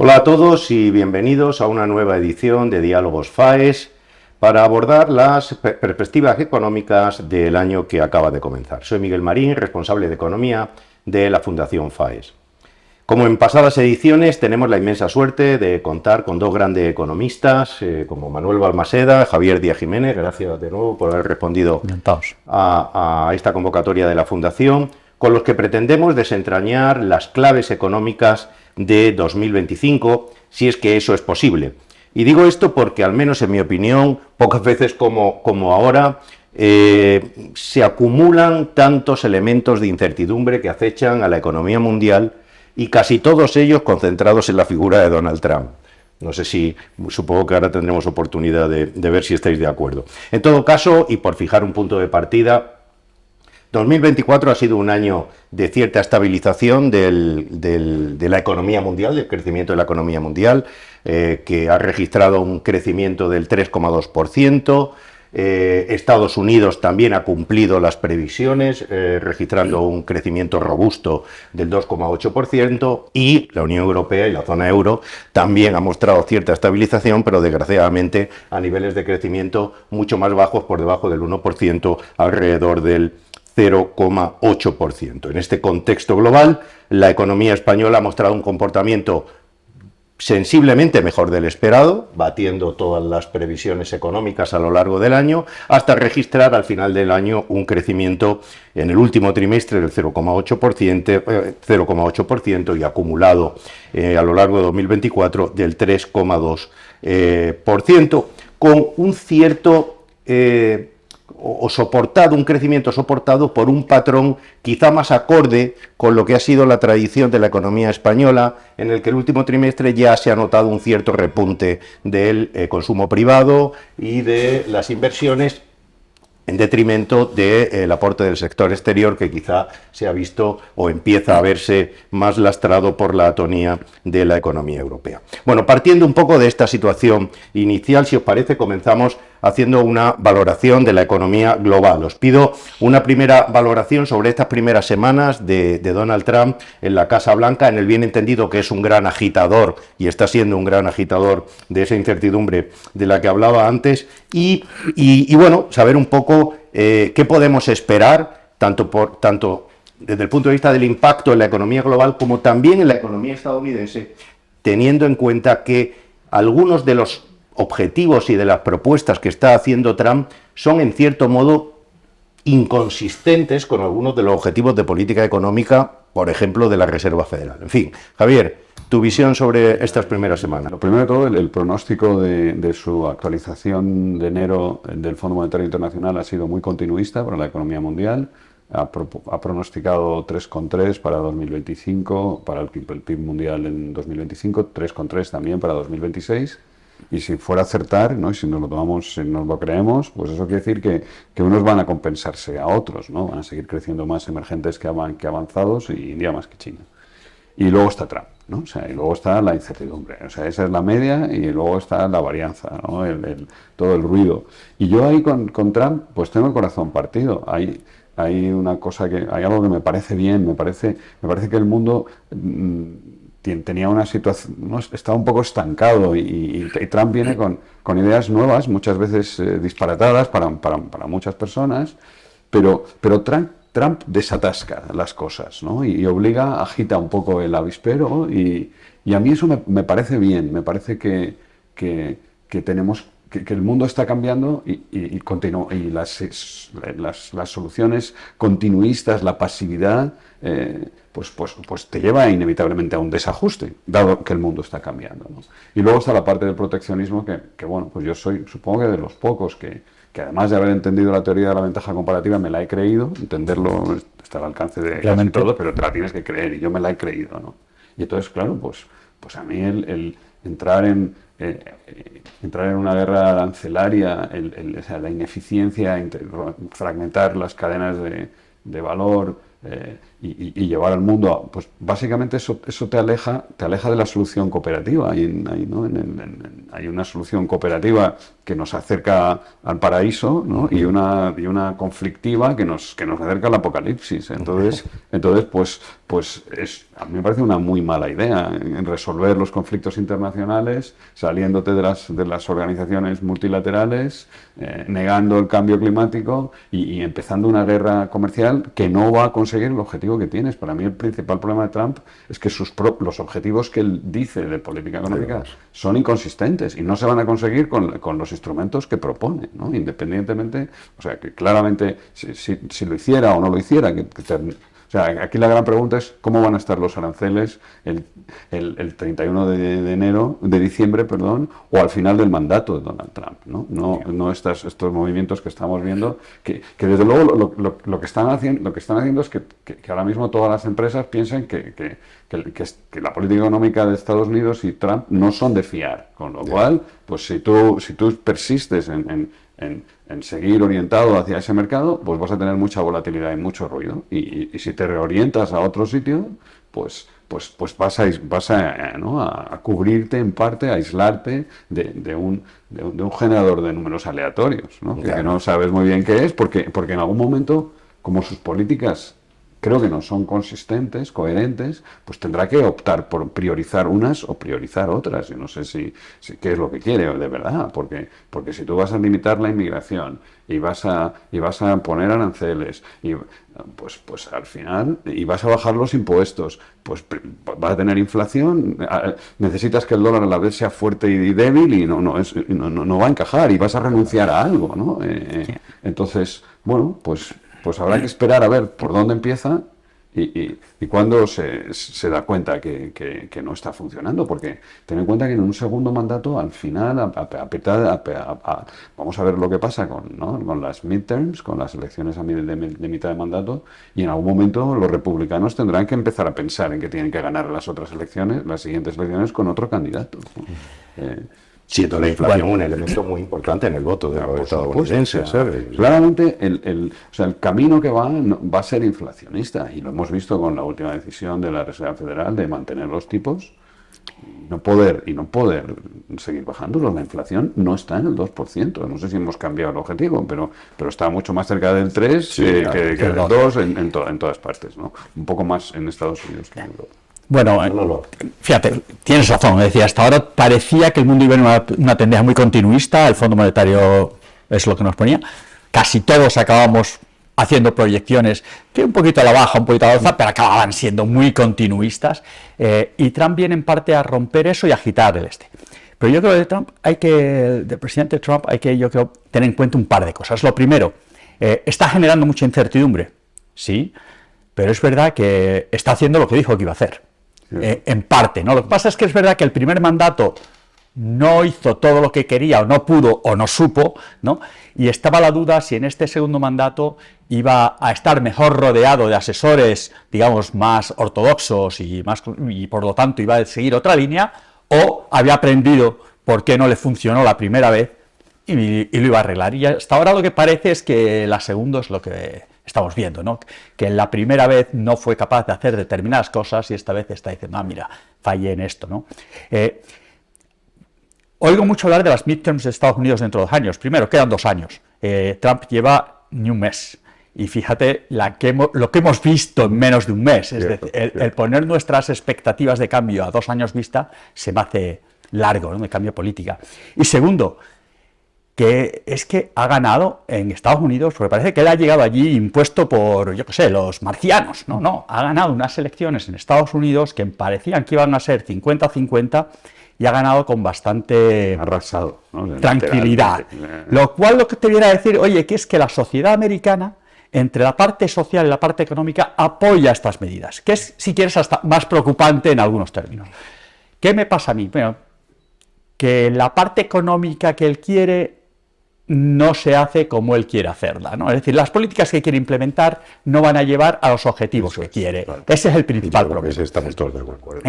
Hola a todos y bienvenidos a una nueva edición de Diálogos FAES para abordar las perspectivas económicas del año que acaba de comenzar. Soy Miguel Marín, responsable de Economía de la Fundación FAES. Como en pasadas ediciones, tenemos la inmensa suerte de contar con dos grandes economistas, como Manuel Balmaseda, Javier Díaz Jiménez. Gracias de nuevo por haber respondido a esta convocatoria de la Fundación, con los que pretendemos desentrañar las claves económicas de 2025, si es que eso es posible. Y digo esto porque, al menos en mi opinión, pocas veces como ahora, se acumulan tantos elementos de incertidumbre que acechan a la economía mundial, y casi todos ellos concentrados en la figura de Donald Trump. No sé si, supongo que ahora tendremos oportunidad de ver si estáis de acuerdo. En todo caso, y por fijar un punto de partida, 2024 ha sido un año de cierta estabilización de la economía mundial, del crecimiento de la economía mundial, que ha registrado un crecimiento del 3,2%. Estados Unidos también ha cumplido las previsiones, registrando un crecimiento robusto del 2,8%, y la Unión Europea y la zona euro también ha mostrado cierta estabilización, pero desgraciadamente a niveles de crecimiento mucho más bajos, por debajo del 1%, alrededor del 0,8%. En este contexto global, la economía española ha mostrado un comportamiento sensiblemente mejor del esperado, batiendo todas las previsiones económicas a lo largo del año, hasta registrar al final del año un crecimiento en el último trimestre del 0,8% y acumulado a lo largo de 2024 del 3,2%, con un cierto un crecimiento soportado por un patrón quizá más acorde con lo que ha sido la tradición de la economía española, en el que el último trimestre ya se ha notado un cierto repunte del consumo privado y de las inversiones, en detrimento del aporte del sector exterior, que quizá se ha visto o empieza a verse más lastrado por la atonía de la economía europea. Bueno, partiendo un poco de esta situación inicial, si os parece, comenzamos haciendo una valoración de la economía global. Os pido una primera valoración sobre estas primeras semanas de Donald Trump en la Casa Blanca, en el bien entendido que es un gran agitador, y está siendo un gran agitador de esa incertidumbre de la que hablaba antes, y bueno, saber un poco qué podemos esperar, tanto desde el punto de vista del impacto en la economía global como también en la economía estadounidense, teniendo en cuenta que algunos de los objetivos y de las propuestas que está haciendo Trump son, en cierto modo, inconsistentes con algunos de los objetivos de política económica, por ejemplo, de la Reserva Federal. En fin, Javier, tu visión sobre estas primeras semanas. Lo primero de todo, el pronóstico de su actualización de enero del Fondo Monetario Internacional ha sido muy continuista para la economía mundial. Ha pronosticado 3,3 para 2025, para el PIB mundial en 2025, 3,3 también para 2026. Y si fuera a acertar, ¿no? Y si nos lo tomamos, si nos lo creemos, pues eso quiere decir que unos van a compensarse a otros, ¿no? Van a seguir creciendo más emergentes que avanzados, y India más que China. Y luego está Trump, ¿no? O sea, y luego está la incertidumbre. O sea, esa es la media, y luego está la varianza, ¿no? Todo el ruido. Y yo ahí con Trump, pues tengo el corazón partido. Hay una cosa hay algo que me parece bien, me parece que el mundo tenía una situación, ¿no? Estaba un poco estancado, y Trump viene con ideas nuevas, muchas veces disparatadas para muchas personas, pero Trump desatasca las cosas, ¿no? Y agita un poco el avispero, y a mí eso me parece bien. Me parece que tenemos que el mundo está cambiando, y las soluciones continuistas, la pasividad, pues te lleva inevitablemente a un desajuste, dado que el mundo está cambiando, ¿no? Y luego está la parte del proteccionismo, que bueno, pues yo supongo que de los pocos que además de haber entendido la teoría de la ventaja comparativa, me la he creído. Entenderlo está al alcance de casi todo, pero te la tienes que creer, y yo me la he creído, ¿no? Y entonces, claro, pues a mí el entrar en una guerra arancelaria, o sea, la ineficiencia, fragmentar las cadenas de valor, y llevar al mundo pues básicamente eso te aleja de la solución cooperativa. Hay una solución cooperativa que nos acerca al paraíso, ¿no? y una conflictiva que nos acerca al apocalipsis. Entonces a mí me parece una muy mala idea en resolver los conflictos internacionales saliéndote de las organizaciones multilaterales, negando el cambio climático y empezando una guerra comercial que no va a conseguir el objetivo que tienes. Para mí el principal problema de Trump es que los objetivos que él dice de política económica son inconsistentes y no se van a conseguir con los instrumentos que propone, ¿no? Independientemente, o sea, que claramente si lo hiciera o no lo hiciera, o sea, aquí la gran pregunta es cómo van a estar los aranceles el 31 de diciembre, o al final del mandato de Donald Trump, ¿no? No estos movimientos que estamos viendo, que desde luego lo que están haciendo es que ahora mismo todas las empresas piensen que la política económica de Estados Unidos y Trump no son de fiar, con lo cual, pues si tú persistes en seguir orientado hacia ese mercado, pues vas a tener mucha volatilidad y mucho ruido. Y si te reorientas a otro sitio, pues vas a cubrirte en parte, a aislarte de un generador de números aleatorios, ¿no? Que no sabes muy bien qué es, porque en algún momento, como sus políticas creo que no son consistentes, coherentes, pues tendrá que optar por priorizar unas o priorizar otras. Yo no sé si qué es lo que quiere de verdad, porque si tú vas a limitar la inmigración y vas a poner aranceles y pues al final y vas a bajar los impuestos, pues vas a tener inflación, necesitas que el dólar a la vez sea fuerte y débil y no va a encajar y vas a renunciar a algo, ¿no? Entonces, bueno, pues habrá que esperar a ver por dónde empieza y cuándo se da cuenta que no está funcionando, porque ten en cuenta que en un segundo mandato, al final, vamos a ver lo que pasa con las midterms, con las elecciones de mitad de mandato, y en algún momento los republicanos tendrán que empezar a pensar en que tienen que ganar las siguientes elecciones con otro candidato. Siendo la inflación un elemento muy importante en el voto de los estadounidenses, ¿sabes? Claramente el camino que va a ser inflacionista, y lo hemos visto con la última decisión de la Reserva Federal de mantener los tipos y no poder seguir bajándolos. La inflación no está en el 2%. No sé si hemos cambiado el objetivo, pero está mucho más cerca del 3 que del 2 en todas partes, ¿no? Un poco más en Estados Unidos que en Europa. Bueno, fíjate, tienes razón. Es decir, hasta ahora parecía que el mundo iba en una tendencia muy continuista. El Fondo Monetario es lo que nos ponía. Casi todos acabamos haciendo proyecciones que un poquito a la baja, un poquito a la alza, pero acababan siendo muy continuistas. Y Trump viene en parte a romper eso y agitar el este. Pero yo creo que del presidente Trump hay que tener en cuenta un par de cosas. Lo primero, está generando mucha incertidumbre, sí, pero es verdad que está haciendo lo que dijo que iba a hacer. En parte, ¿no? Lo que pasa es que es verdad que el primer mandato no hizo todo lo que quería, o no pudo, o no supo, ¿no? Y estaba la duda si en este segundo mandato iba a estar mejor rodeado de asesores, digamos, más ortodoxos y por lo tanto iba a seguir otra línea, o había aprendido por qué no le funcionó la primera vez y lo iba a arreglar. Y hasta ahora lo que parece es que la segunda es lo que estamos viendo, ¿no? Que la primera vez no fue capaz de hacer determinadas cosas y esta vez está diciendo, mira, fallé en esto, ¿no? Oigo mucho hablar de las midterms de Estados Unidos dentro de 2 años. Primero, quedan 2 años. Trump lleva ni un mes. Y fíjate lo que hemos visto en menos de un mes. Es decir, el poner nuestras expectativas de cambio a 2 años vista se me hace largo, ¿no? De cambio política. Y segundo, que es que ha ganado en Estados Unidos, porque parece que él ha llegado allí impuesto por, yo qué sé, los marcianos. No, ha ganado unas elecciones en Estados Unidos que parecían que iban a ser 50-50 y ha ganado con bastante arrasado, ¿no? Tranquilidad. Lo cual lo que te viene a decir, oye, que es que la sociedad americana, entre la parte social y la parte económica, apoya estas medidas, que es, si quieres, hasta más preocupante en algunos términos. ¿Qué me pasa a mí? Bueno, que la parte económica que él quiere no se hace como él quiere hacerla, ¿no? Es decir, las políticas que quiere implementar no van a llevar a los objetivos que quiere. Claro. Ese es el principal problema. Estamos todos de acuerdo.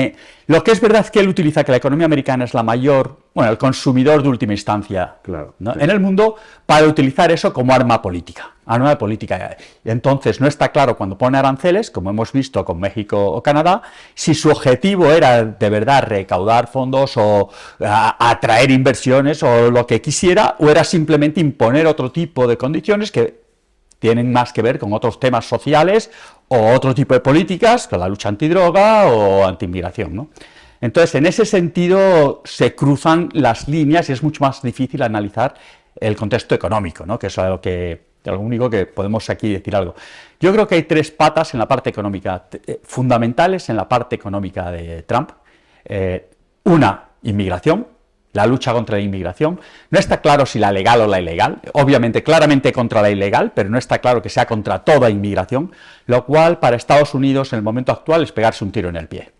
Lo que es verdad es que él utiliza que la economía americana es el consumidor de última instancia, claro, ¿no? En el mundo, para utilizar eso como arma política. a nueva política. Entonces no está claro cuando pone aranceles, como hemos visto con México o Canadá, si su objetivo era de verdad recaudar fondos o atraer inversiones o lo que quisiera, o era simplemente imponer otro tipo de condiciones que tienen más que ver con otros temas sociales o otro tipo de políticas, con la lucha antidroga o antiinmigración, ¿no? Entonces, en ese sentido se cruzan las líneas y es mucho más difícil analizar el contexto económico, ¿no? Que es lo único que podemos aquí decir algo. Yo creo que hay tres patas en la parte económica, fundamentales en la parte económica de Trump. Una, inmigración, la lucha contra la inmigración. No está claro si la legal o la ilegal, obviamente claramente contra la ilegal, pero no está claro que sea contra toda inmigración, lo cual para Estados Unidos en el momento actual es pegarse un tiro en el pie,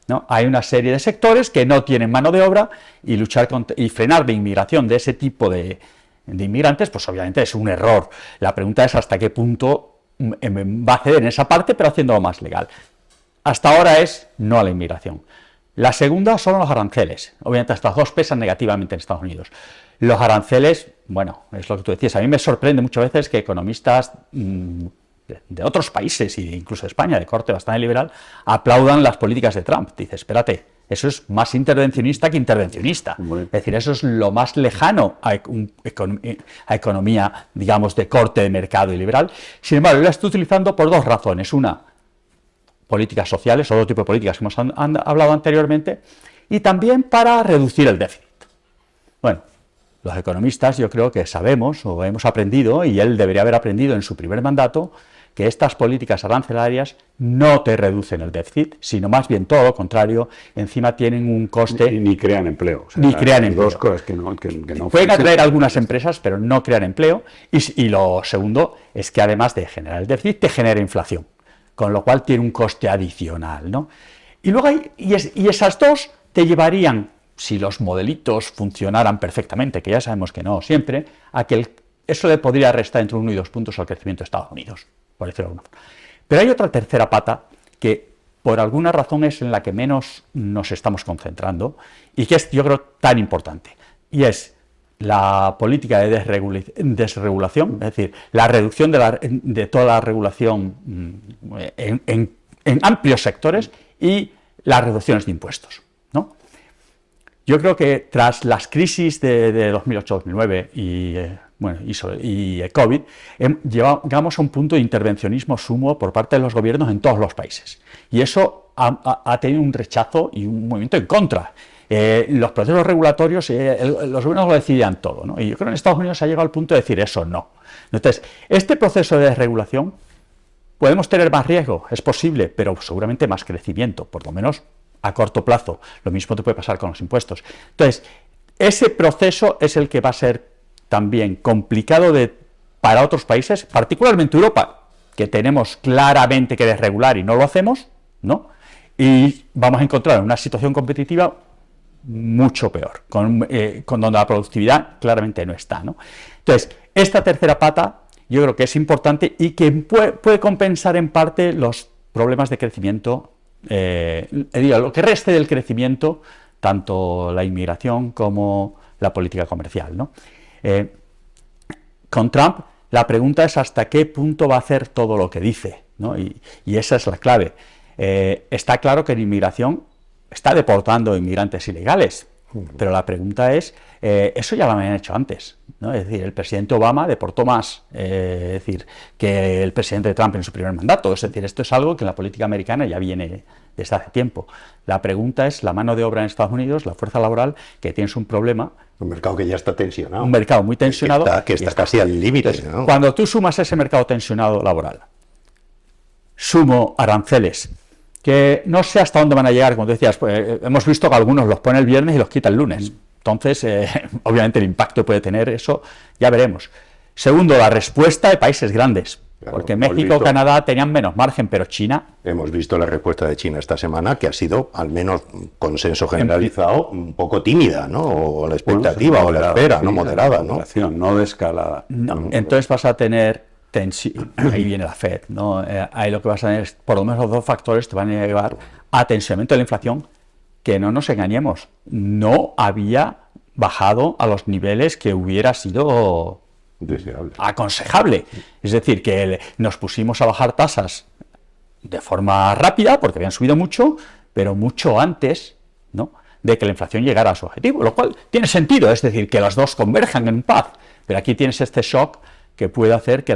¿no? Hay una serie de sectores que no tienen mano de obra y luchar y frenar la inmigración de ese tipo de inmigrantes, pues obviamente es un error. La pregunta es hasta qué punto va a ceder en esa parte, pero haciéndolo más legal. Hasta ahora es no a la inmigración. La segunda son los aranceles. Obviamente estas dos pesan negativamente en Estados Unidos. Los aranceles, bueno, es lo que tú decías, a mí me sorprende muchas veces que economistas de otros países, e incluso de España, de corte bastante liberal, aplaudan las políticas de Trump. Dice, espérate, eso es más intervencionista que intervencionista. Bueno. Es decir, eso es lo más lejano a economía, digamos, de corte de mercado y liberal. Sin embargo, lo está utilizando por dos razones. Una, políticas sociales, otro tipo de políticas que hemos hablado anteriormente, y también para reducir el déficit. Bueno, los economistas yo creo que sabemos o hemos aprendido, y él debería haber aprendido en su primer mandato, que estas políticas arancelarias no te reducen el déficit, sino más bien todo lo contrario, encima tienen un coste... Ni crean empleo. O sea, ni crean empleo. Dos cosas que no pueden atraer algunas empresas, pero no crean empleo. Y lo segundo es que además de generar el déficit, te genera inflación, con lo cual tiene un coste adicional, ¿no? Y luego esas dos te llevarían, si los modelitos funcionaran perfectamente, que ya sabemos que no siempre, a que eso le podría restar entre 1 y 2 puntos al crecimiento de Estados Unidos, por decirlo de alguna forma. Pero hay otra tercera pata que por alguna razón es en la que menos nos estamos concentrando y que es, yo creo, tan importante, y es la política de desregulación, es decir, la reducción de toda la regulación en amplios sectores y las reducciones de impuestos, ¿no? Yo creo que tras las crisis de 2008-2009 y COVID, llegamos a un punto de intervencionismo sumo por parte de los gobiernos en todos los países. Y eso ha tenido un rechazo y un movimiento en contra. Los procesos regulatorios, los gobiernos lo decidían todo, ¿no? Y yo creo que en Estados Unidos se ha llegado al punto de decir eso no. Entonces, este proceso de desregulación, podemos tener más riesgo, es posible, pero seguramente más crecimiento, por lo menos a corto plazo. Lo mismo te puede pasar con los impuestos. Entonces, ese proceso es el que va a ser también complicado para otros países, particularmente Europa, que tenemos claramente que desregular y no lo hacemos, ¿no? Y vamos a encontrar una situación competitiva mucho peor, con donde la productividad claramente no está, ¿no? Entonces, esta tercera pata yo creo que es importante y que puede compensar en parte los problemas de crecimiento, lo que reste del crecimiento, tanto la inmigración como la política comercial, ¿no? Con Trump la pregunta es hasta qué punto va a hacer todo lo que dice, ¿no? Y esa es la clave. Está claro que en inmigración está deportando inmigrantes ilegales, pero la pregunta es, eso ya lo habían hecho antes, ¿no? Es decir, el presidente Obama deportó más que el presidente Trump en su primer mandato. Es decir, esto es algo que en la política americana ya viene desde hace tiempo. La pregunta es la mano de obra en Estados Unidos, la fuerza laboral, que tienes un problema. Un mercado que ya está tensionado. Un mercado muy tensionado. Que está casi al límite, ¿no? Cuando tú sumas ese mercado tensionado laboral, sumo aranceles, que no sé hasta dónde van a llegar, como tú decías, pues, hemos visto que algunos los pone el viernes y los quita el lunes. Entonces, obviamente el impacto que puede tener eso, ya veremos. Segundo, la respuesta de países grandes, claro, porque México o Canadá tenían menos margen, pero China... Hemos visto la respuesta de China esta semana, que ha sido, al menos consenso generalizado, un poco tímida, ¿no? O la expectativa, o la espera, no moderada, ¿no? No de escalada. No. Entonces vas a tener... ahí viene la Fed, ¿no? Ahí lo que vas a tener es, por lo menos los dos factores te van a llevar a tensionamiento de la inflación, que no nos engañemos, no había bajado a los niveles que hubiera sido Deseable. aconsejable. Es decir, que nos pusimos a bajar tasas de forma rápida, porque habían subido mucho, pero mucho antes, ¿no?, de que la inflación llegara a su objetivo, lo cual tiene sentido, es decir, que las dos converjan en paz. Pero aquí tienes este shock que puede hacer que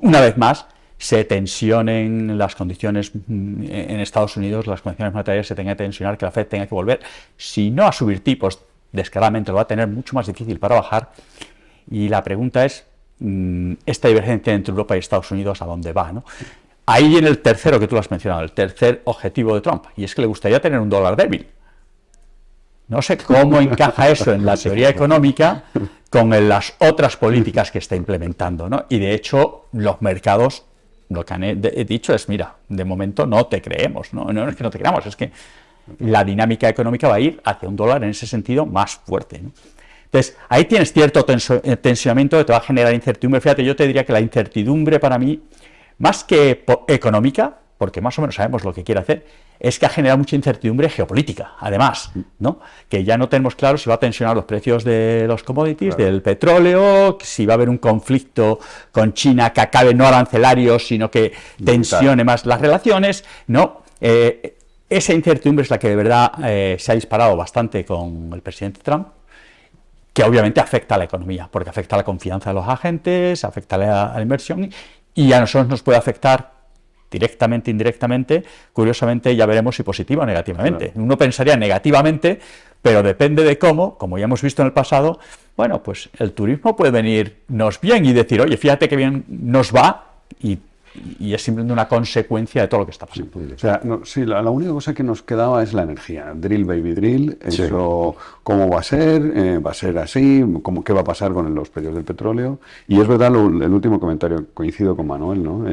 una vez más se tensionen las condiciones en Estados Unidos, las condiciones monetarias se tengan que tensionar, que la Fed tenga que volver, si no a subir tipos, descaradamente lo va a tener mucho más difícil para bajar. Y la pregunta es, esta divergencia entre Europa y Estados Unidos, ¿a dónde va, no? Ahí viene el tercero que tú has mencionado, el tercer objetivo de Trump, y es que le gustaría tener un dólar débil. No sé cómo encaja eso en la teoría económica con las otras políticas que está implementando, ¿no? Y de hecho, los mercados, lo que he dicho es, mira, de momento no te creemos, ¿no? No es que no te creamos, es que la dinámica económica va a ir hacia un dólar en ese sentido más fuerte, ¿no? Entonces, ahí tienes cierto tensionamiento que te va a generar incertidumbre. Fíjate, yo te diría que la incertidumbre para mí, más que económica, porque más o menos sabemos lo que quiere hacer, es que ha generado mucha incertidumbre geopolítica, además, ¿no? Que ya no tenemos claro si va a tensionar los precios de los commodities, claro, del petróleo, si va a haber un conflicto con China que acabe no arancelario, sino que tensione más las relaciones, ¿no? Esa incertidumbre es la que de verdad se ha disparado bastante con el presidente Trump, que obviamente afecta a la economía, porque afecta a la confianza de los agentes, afecta a la inversión, y a nosotros nos puede afectar directamente, indirectamente, curiosamente ya veremos si positiva o negativamente. Claro. Uno pensaría negativamente, pero depende de cómo, como ya hemos visto en el pasado, bueno, pues el turismo puede venirnos bien y decir, oye, fíjate que bien nos va, y es simplemente una consecuencia de todo lo que está pasando. Sí, o sea, sí, la única cosa que nos quedaba es la energía. Drill, baby, drill. Eso, sí. ¿Cómo va a ser? ¿Va a ser así? ¿Qué va a pasar con los precios del petróleo? Y es verdad, el último comentario, coincido con Manuel, ¿no?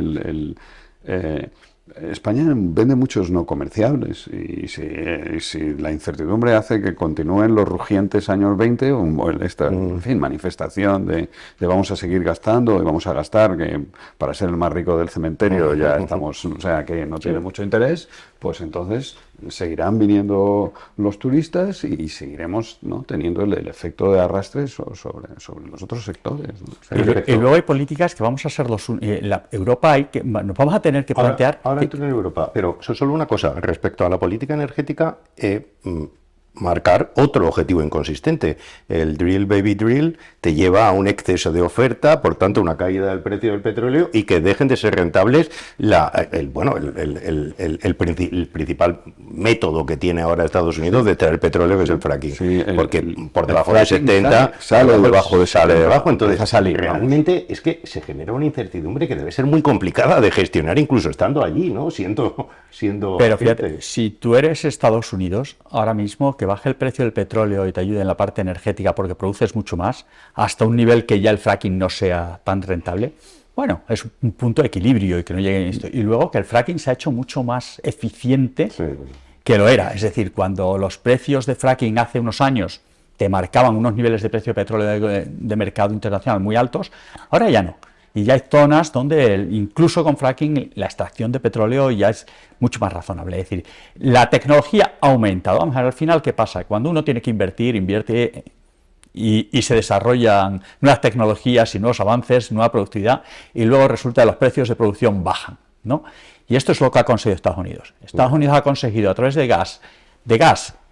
España vende muchos no comerciables y si la incertidumbre hace que continúen los rugientes años 20 o esta en fin, manifestación de vamos a seguir gastando y vamos a gastar, que para ser el más rico del cementerio ya estamos, o sea, que no tiene mucho interés, pues entonces seguirán viniendo los turistas y seguiremos, ¿no?, teniendo el efecto de arrastre sobre los otros sectores, ¿no? O sea, y luego hay políticas que vamos a ser Europa nos vamos a tener que plantear. Ahora entro en Europa, pero solo una cosa respecto a la política energética. Marcar otro objetivo inconsistente. El drill, baby, drill te lleva a un exceso de oferta, por tanto una caída del precio del petróleo y que dejen de ser rentables el principal método que tiene ahora Estados Unidos de traer petróleo, que es el fracking. Sí, porque por debajo de 70 sale debajo, entonces realmente es que se genera una incertidumbre que debe ser muy complicada de gestionar incluso estando allí, ¿no? Siendo Pero fíjate, si tú eres Estados Unidos, ahora mismo que baje el precio del petróleo y te ayude en la parte energética porque produces mucho más, hasta un nivel que ya el fracking no sea tan rentable, bueno, es un punto de equilibrio y que no llegue a esto. Y luego que el fracking se ha hecho mucho más eficiente que lo era. Es decir, cuando los precios de fracking hace unos años te marcaban unos niveles de precio de petróleo de mercado internacional muy altos, ahora ya no. Y ya hay zonas donde incluso con fracking la extracción de petróleo ya es mucho más razonable. Es decir, la tecnología ha aumentado. Vamos a ver al final qué pasa. Cuando uno tiene que invierte y se desarrollan nuevas tecnologías y nuevos avances, nueva productividad, y luego resulta que los precios de producción bajan, ¿no? Y esto es lo que ha conseguido Estados Unidos. Estados Unidos ha conseguido a través de gas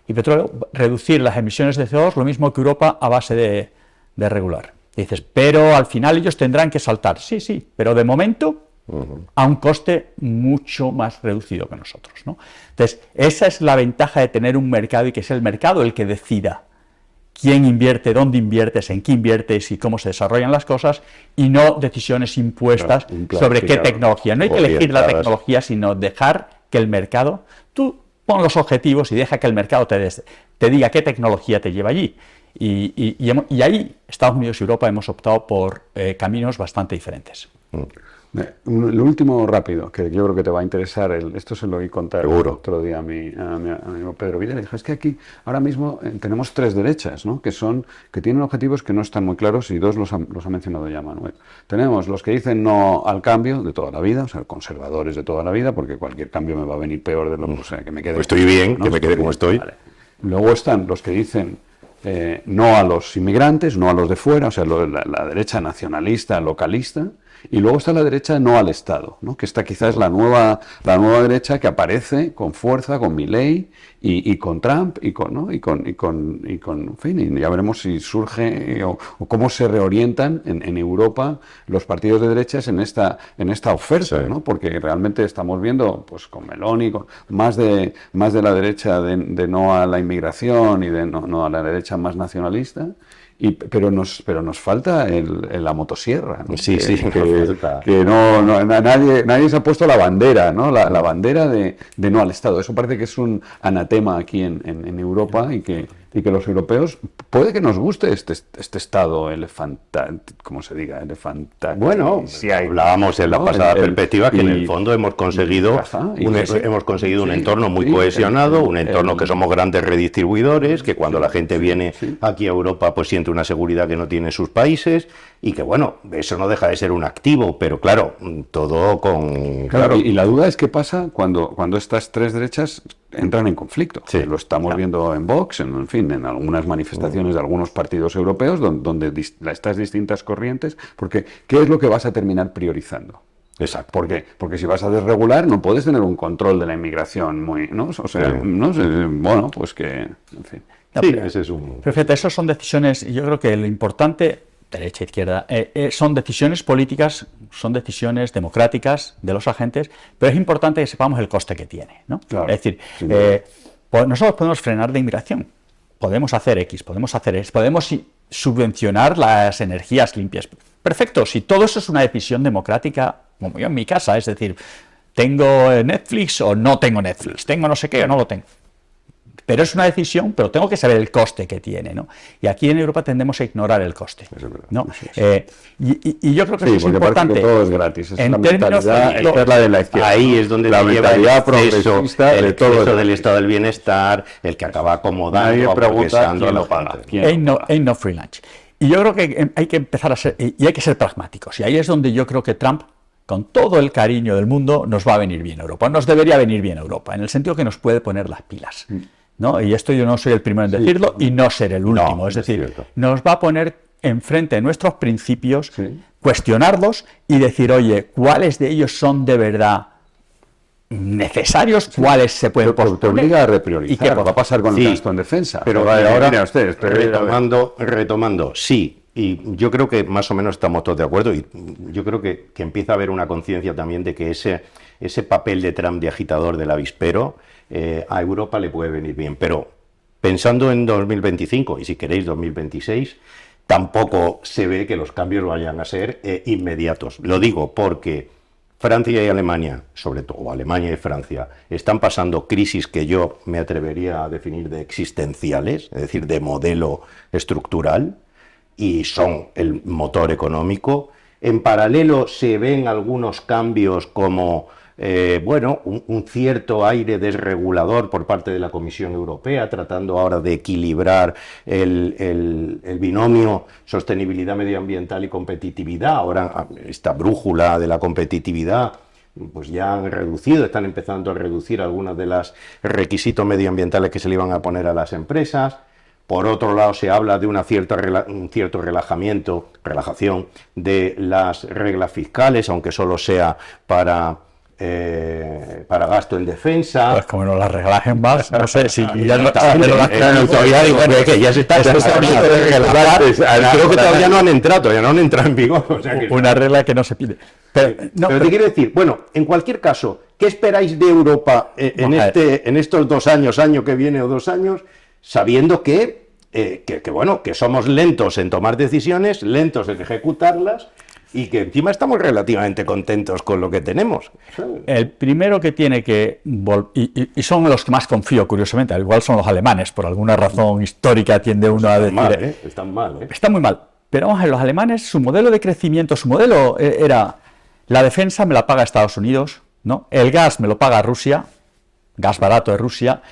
y petróleo reducir las emisiones de CO2, lo mismo que Europa a base de regular. Dices, pero al final ellos tendrán que saltar. Sí, pero de momento a un coste mucho más reducido que nosotros, ¿no? Entonces, esa es la ventaja de tener un mercado y que es el mercado el que decida quién invierte, dónde inviertes, en qué inviertes y cómo se desarrollan las cosas, y no decisiones impuestas sobre qué tecnología. No hay que elegir la tecnología, sino dejar que el mercado, tú pon los objetivos y deja que el mercado te diga qué tecnología te lleva allí. Y ahí Estados Unidos y Europa hemos optado por caminos bastante diferentes. Lo último rápido, que yo creo que te va a interesar, esto se lo oí contar otro día a mi amigo Pedro Villa, le dije, es que aquí ahora mismo tenemos tres derechas, ¿no?, que tienen objetivos que no están muy claros, y dos los ha mencionado ya Manuel. Tenemos los que dicen no al cambio de toda la vida, o sea, conservadores de toda la vida, porque cualquier cambio me va a venir peor de lo que, o sea, que me quede. Pues estoy bien, ¿no?, que me quede como estoy. Vale. Luego están los que dicen no a los inmigrantes, no a los de fuera, o sea, la derecha nacionalista, localista, y luego está la derecha no al Estado, ¿no? Que esta quizás es la nueva derecha que aparece con fuerza, con Milei y con Trump y con en fin, y ya veremos si surge o cómo se reorientan en Europa los partidos de derechas en esta oferta, Sí. ¿no? Porque realmente estamos viendo, pues con Meloni, más de la derecha de no a la inmigración y de no a la derecha más nacionalista. Pero nos falta la motosierra, ¿no? Sí, sí, que nadie se ha puesto la bandera, ¿no? La bandera de no al Estado. Eso parece que es un anatema aquí en Europa y que los europeos puede que nos guste este Estado ¿cómo se diga? Bueno, si hay, hablábamos en la ¿no? pasada perspectiva que en el fondo hemos conseguido un entorno muy cohesionado, un entorno que somos grandes redistribuidores, que cuando la gente viene aquí a Europa pues siente una seguridad que no tiene sus países y que bueno, eso no deja de ser un activo, pero claro, todo con... Claro. Y la duda es qué pasa cuando estas tres derechas entran en conflicto. Sí, lo estamos viendo en Vox, en fin, en algunas manifestaciones de algunos partidos europeos donde estas distintas corrientes, porque ¿qué es lo que vas a terminar priorizando? Exacto. ¿Por qué? Porque si vas a desregular no puedes tener un control de la inmigración ¿no? O sea, no sé, bueno, pues que, en fin. Sí, ese es un... Perfecto, esas son decisiones, yo creo que lo importante, derecha e izquierda, son decisiones políticas, son decisiones democráticas de los agentes, pero es importante que sepamos el coste que tiene, ¿no? Claro, es decir, nosotros podemos frenar la inmigración, podemos hacer X, podemos subvencionar las energías limpias. Perfecto, si todo eso es una decisión democrática, como yo en mi casa, es decir, ¿tengo Netflix o no tengo Netflix? ¿Tengo no sé qué o no lo tengo? Pero es una decisión, pero tengo que saber el coste que tiene, ¿no? Y aquí en Europa tendemos a ignorar el coste, ¿no? Y yo creo que eso es importante. Que todo es gratis. Esa es la términos mentalidad, esta es la de la izquierda. Ahí es donde la te lleva mentalidad el exceso progresista de todo del estado del bienestar, el que acaba acomodando, Nadie pregunta aburguesando a quién la lo paga. gente. Ain't no free lunch. Y yo creo que hay que empezar a ser, y hay que ser pragmáticos. Y ahí es donde yo creo que Trump, con todo el cariño del mundo, nos va a venir bien a Europa. Nos debería venir bien a Europa, en el sentido que nos puede poner las pilas, ¿no? Y esto yo no soy el primero en decirlo y no seré el último. No, es decir, cierto. nos va a poner enfrente de nuestros principios, cuestionarlos y decir, oye, ¿cuáles de ellos son de verdad necesarios? ¿Cuáles se pueden Te posponer? obliga a ¿Y qué repriorizar. Va a pasar con el gasto en defensa. Pero ahora mira ustedes, retomando, sí, y yo creo que más o menos estamos todos de acuerdo y yo creo que empieza a haber una conciencia también de que ese papel de Trump de agitador del avispero a Europa le puede venir bien, pero pensando en 2025 y si queréis 2026, tampoco se ve que los cambios vayan a ser inmediatos. Lo digo porque Francia y Alemania, sobre todo Alemania y Francia, están pasando crisis que yo me atrevería a definir de existenciales, es decir, de modelo estructural, y son el motor económico. En paralelo se ven algunos cambios como un cierto aire desregulador por parte de la Comisión Europea, tratando ahora de equilibrar el binomio sostenibilidad medioambiental y competitividad. Ahora esta brújula de la competitividad pues ya han reducido, están empezando a reducir algunos de los requisitos medioambientales que se le iban a poner a las empresas. Por otro lado, se habla de un cierto relajación de las reglas fiscales, aunque solo sea para gasto en defensa. Pues como no las relajen más, no sé si ya no ya se está creo que todavía no han entrado en vigor. O sea que una regla que no se pide. Pero te quiero decir, bueno, en cualquier caso, ¿qué esperáis de Europa en estos 2 años, año que viene o 2 años, sabiendo que somos lentos en tomar decisiones, lentos en ejecutarlas y que encima estamos relativamente contentos con lo que tenemos? El primero que tiene que y son los que más confío, curiosamente, al igual son los alemanes, por alguna razón histórica tiende uno a decir... Están mal. Está muy mal. Pero vamos a ver, los alemanes, su modelo de crecimiento, su modelo era: la defensa me la paga Estados Unidos, ¿no? El gas me lo paga Rusia, gas barato de Rusia,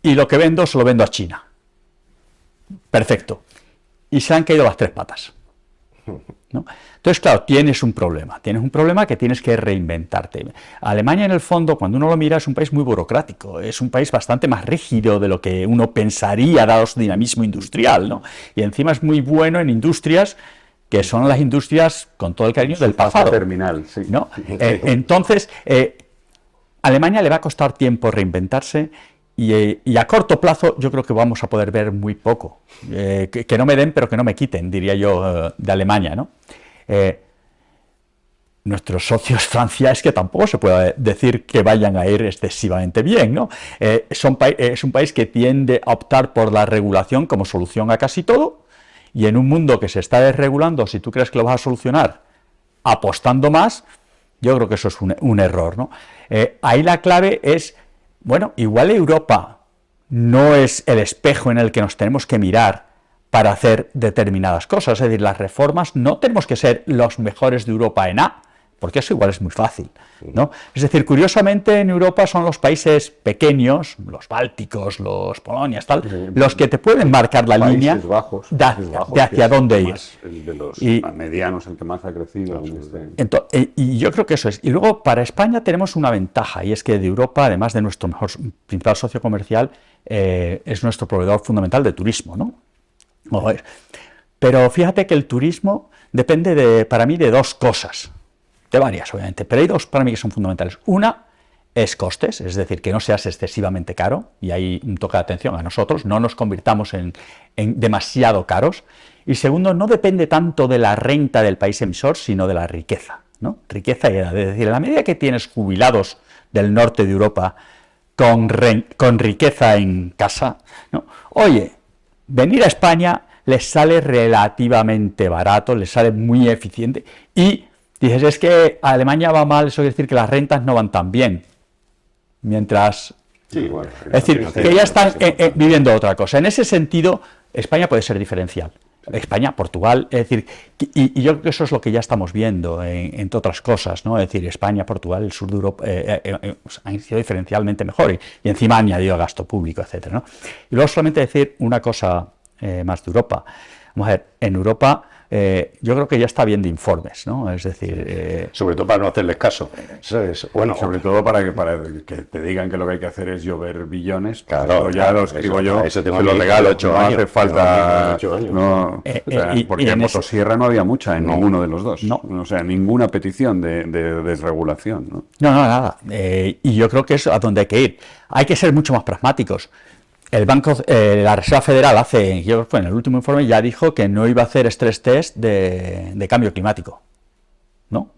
y lo que vendo se lo vendo a China. Perfecto. Y se han caído las 3 patas. ¿no? Entonces, claro, tienes un problema que tienes que reinventarte. Alemania, en el fondo, cuando uno lo mira, es un país muy burocrático, es un país bastante más rígido de lo que uno pensaría, dado su dinamismo industrial, ¿no? Y encima es muy bueno en industrias que son las industrias, con todo el cariño, del pasado. Terminal, sí. ¿No? Entonces, Alemania le va a costar tiempo reinventarse. Y a corto plazo yo creo que vamos a poder ver muy poco. Que no me den, pero que no me quiten, diría yo, de Alemania, ¿no? Nuestros socios Francia es que tampoco se puede decir que vayan a ir excesivamente bien, ¿no? Es un país que tiende a optar por la regulación como solución a casi todo, y en un mundo que se está desregulando, si tú crees que lo vas a solucionar apostando más, yo creo que eso es un error, ¿no? Ahí la clave es, bueno, igual Europa no es el espejo en el que nos tenemos que mirar para hacer determinadas cosas. Es decir, las reformas no tenemos que ser los mejores de Europa en A, porque eso igual es muy fácil, ¿no? Es decir, curiosamente en Europa son los países pequeños, los bálticos, los Polonias, tal, los que te pueden marcar la línea de hacia dónde ir. El de los Y medianos, el que más ha crecido. y yo creo que eso es. Y luego, para España tenemos una ventaja, y es que de Europa, además de nuestro principal socio comercial, es nuestro proveedor fundamental de turismo, ¿no? Pero fíjate que el turismo depende, para mí, de dos cosas. De varias, obviamente, pero hay dos para mí que son fundamentales. Una es costes, es decir, que no seas excesivamente caro, y ahí un toque de atención a nosotros, no nos convirtamos en demasiado caros. Y segundo, no depende tanto de la renta del país emisor, sino de la riqueza, ¿no? Riqueza y edad. Es decir, en la medida que tienes jubilados del norte de Europa con riqueza en casa, ¿no? Oye, venir a España les sale relativamente barato, les sale muy eficiente, y dices, es que Alemania va mal, eso quiere decir que las rentas no van tan bien. Mientras... Sí, bueno, es decir, que ya están viviendo otra cosa. En ese sentido, España puede ser diferencial. España, Portugal, es decir, y yo creo que eso es lo que ya estamos viendo, entre otras cosas, ¿no? Es decir, España, Portugal, el sur de Europa han sido diferencialmente mejor, y encima han añadido gasto público, etcétera, ¿no? Y luego solamente decir una cosa más de Europa. Vamos a ver, en Europa yo creo que ya está bien de informes, ¿no? Es decir... sobre todo para no hacerles caso, ¿sabes? Bueno, sobre todo para que te digan que lo que hay que hacer es llover billones. Claro, ya lo escribo yo, eso tengo se lo aquí, regalo, 8 no años. hace falta... 8 años. No, porque en motosierra no había mucha en ninguno de los dos. No. O sea, ninguna petición de desregulación, ¿no? No, nada. Y yo creo que es a donde hay que ir. Hay que ser mucho más pragmáticos. La Reserva Federal en el último informe ya dijo que no iba a hacer stress test de cambio climático, ¿no?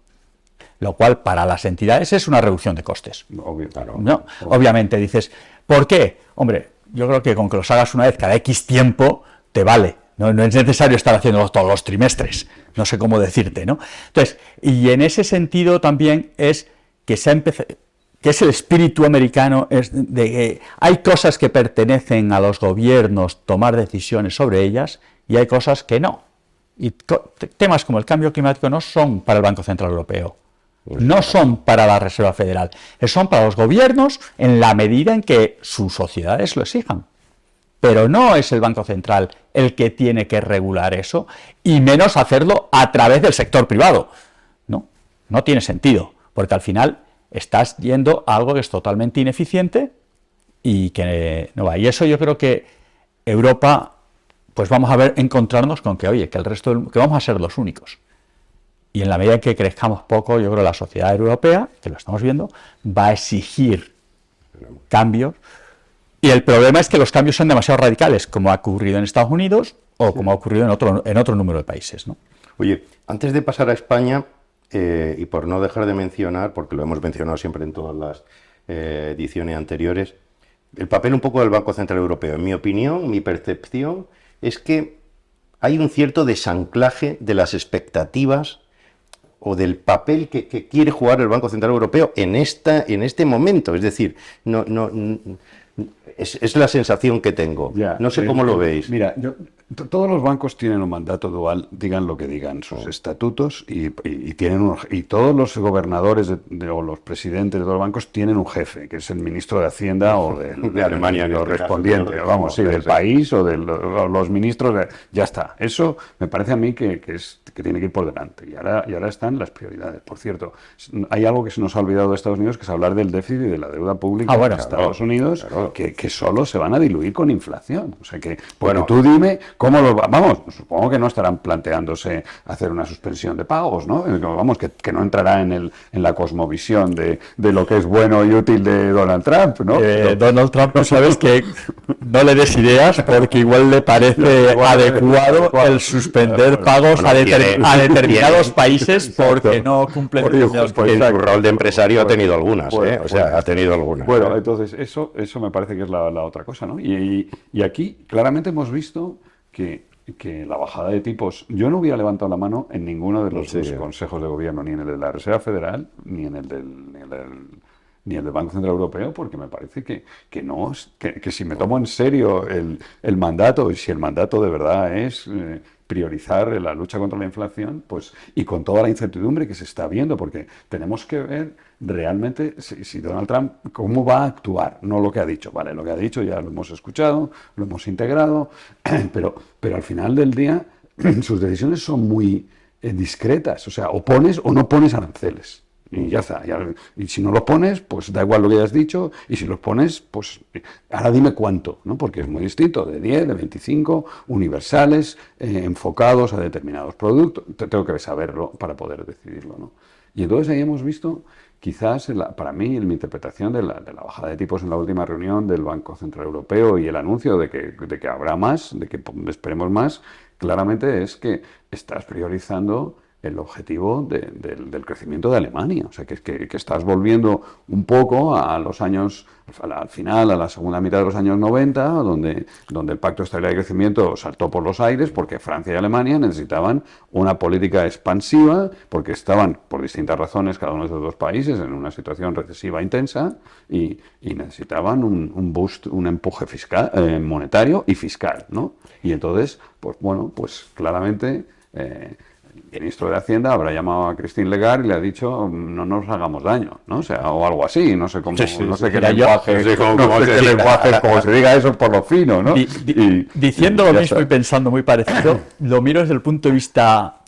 Lo cual para las entidades es una reducción de costes. Obvio, claro. ¿No? Obviamente dices, ¿por qué? Hombre, yo creo que con que los hagas una vez cada X tiempo te vale. No es necesario estar haciéndolo todos los trimestres. No sé cómo decirte, ¿no? Entonces, y en ese sentido también es que se ha empezado... que es el espíritu americano, hay cosas que pertenecen a los gobiernos tomar decisiones sobre ellas y hay cosas que no. Y temas como el cambio climático no son para el Banco Central Europeo, no son para la Reserva Federal, son para los gobiernos en la medida en que sus sociedades lo exijan. Pero no es el Banco Central el que tiene que regular eso, y menos hacerlo a través del sector privado. No tiene sentido, porque al final estás yendo a algo que es totalmente ineficiente y que no va. Y eso yo creo que Europa, pues vamos a encontrarnos con que, oye, que que vamos a ser los únicos. Y en la medida en que crezcamos poco, yo creo que la sociedad europea, que lo estamos viendo, va a exigir cambios. Y el problema es que los cambios son demasiado radicales, como ha ocurrido en Estados Unidos o como ha ocurrido en otro número de países, ¿no? Oye, antes de pasar a España, y por no dejar de mencionar, porque lo hemos mencionado siempre en todas las ediciones anteriores, el papel un poco del Banco Central Europeo. En mi opinión, mi percepción es que hay un cierto desanclaje de las expectativas o del papel que quiere jugar el Banco Central Europeo en este momento. Es decir, no Es la sensación que tengo. Ya, no sé cómo lo veis. Mira, todos los bancos tienen un mandato dual, digan lo que digan, sus estatutos, y todos los gobernadores o los presidentes de los bancos tienen un jefe, que es el ministro de Hacienda o De Alemania, en este correspondiente, caso, vamos, sí, del sí. país o de los ministros. Ya está. Eso me parece a mí que tiene que ir por delante. Y ahora están las prioridades. Por cierto, hay algo que se nos ha olvidado de Estados Unidos, que es hablar del déficit y de la deuda pública bueno, de Estados Unidos, claro. que solo se van a diluir con inflación. O sea que, Bueno, tú dime cómo vamos, supongo que no estarán planteándose hacer una suspensión de pagos, ¿no? Vamos, que no entrará en la cosmovisión de lo que es bueno y útil de Donald Trump, ¿no? Donald Trump, tú sabes que no le des ideas porque igual le parece adecuado el suspender pagos a determinados países porque no cumplen determinados Pues criterios. su rol de empresario ha tenido algunas, Bueno, o sea, ha tenido algunas. Bueno, entonces eso me parece que es la otra cosa, ¿no? Y aquí claramente hemos visto que la bajada de tipos, yo no hubiera levantado la mano en ninguno de los dos consejos de gobierno, ni en el de la Reserva Federal, ni en el del Banco Central Europeo, porque me parece que si me tomo en serio el mandato, y si el mandato de verdad es priorizar la lucha contra la inflación, pues, y con toda la incertidumbre que se está viendo, porque tenemos que ver realmente si Donald Trump cómo va a actuar, no lo que ha dicho. Vale, lo que ha dicho ya lo hemos escuchado, lo hemos integrado, pero al final del día sus decisiones son muy discretas, o sea, o pones o no pones aranceles. Y ya está. Y si no los pones, pues da igual lo que hayas dicho. Y si los pones, pues ahora dime cuánto, ¿no? Porque es muy distinto, de 10, de 25, universales, enfocados a determinados productos. Tengo que saberlo para poder decidirlo, ¿no? Y entonces ahí hemos visto, quizás, para mí, en mi interpretación de la bajada de tipos en la última reunión del Banco Central Europeo y el anuncio de que habrá más, de que esperemos más, claramente es que estás priorizando el objetivo del crecimiento de Alemania. O sea, que estás volviendo un poco a los años, al final, a la segunda mitad de los años 90, donde el Pacto de Estabilidad y Crecimiento saltó por los aires porque Francia y Alemania necesitaban una política expansiva, porque estaban, por distintas razones, cada uno de esos dos países en una situación recesiva intensa y necesitaban un boost, un empuje fiscal, monetario y fiscal, ¿no? Y entonces, pues bueno, pues claramente el ministro de Hacienda habrá llamado a Christine Lagarde y le ha dicho no nos hagamos daño, ¿no? O sea, o algo así, no sé cómo, no sé qué lenguaje, como se diga eso por lo fino, ¿no? Diciendo lo mismo y pensando muy parecido, lo miro desde el punto de vista